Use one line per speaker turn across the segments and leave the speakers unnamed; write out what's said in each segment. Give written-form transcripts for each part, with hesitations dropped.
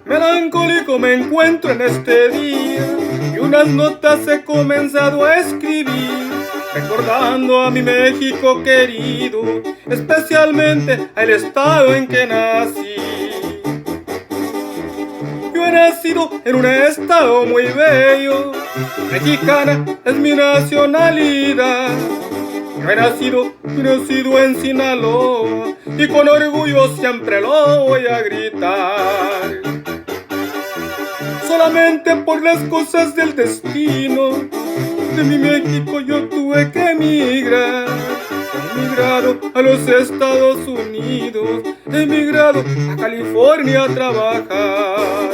Melancólico me encuentro en este día y unas notas he comenzado a escribir, recordando a mi México querido, especialmente al estado en que nací. Yo he nacido en un estado muy bello, mexicana es mi nacionalidad. Yo he nacido en Sinaloa y con orgullo siempre lo voy a gritar. Solamente por las cosas del destino, de mi México yo tuve que emigrar. He emigrado a los Estados Unidos, he emigrado a California a trabajar.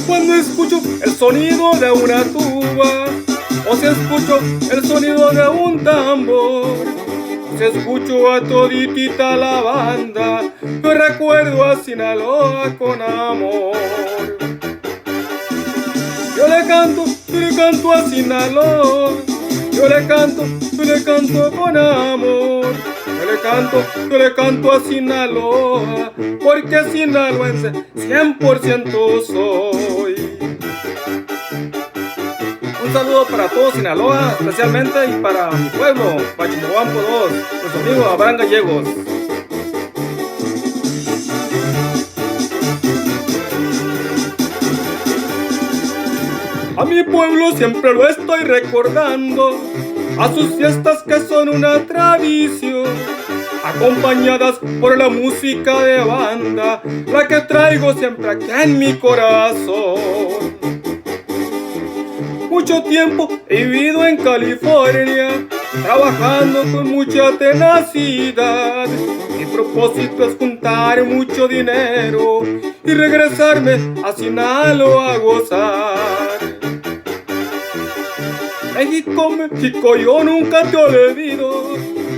Cuando escucho el sonido de una tuba, o si escucho el sonido de un tambor, o si escucho a toditita la banda, yo recuerdo a Sinaloa con amor. Yo le canto a Sinaloa, yo le canto con amor. Yo le canto a Sinaloa, porque sinaloense 100% soy. Un saludo para todo Sinaloa, especialmente y para mi pueblo, Pachimoampo 2, nuestro amigo Abraham Gallegos. A mi pueblo siempre lo estoy recordando, a sus fiestas que son una tradición, acompañadas por la música de banda, la que traigo siempre aquí en mi corazón. Mucho tiempo he vivido en California, trabajando con mucha tenacidad. Mi propósito es juntar mucho dinero y regresarme a Sinaloa a gozar. México, yo nunca te olvido.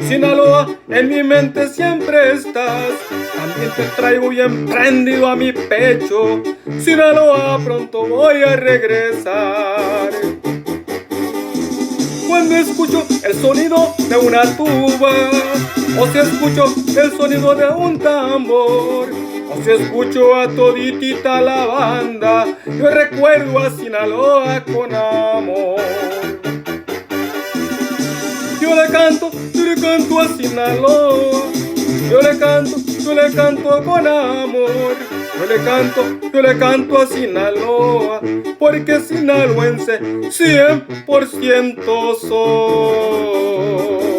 Sinaloa, en mi mente siempre estás. También te traigo bien prendido a mi pecho. Sinaloa, pronto voy a regresar. Cuando escucho el sonido de una tuba, o si escucho el sonido de un tambor, o si escucho a toditita la banda, yo recuerdo a Sinaloa con amor. Yo le canto a Sinaloa, yo le canto con amor. Yo le canto a Sinaloa, porque sinaloense 100% soy.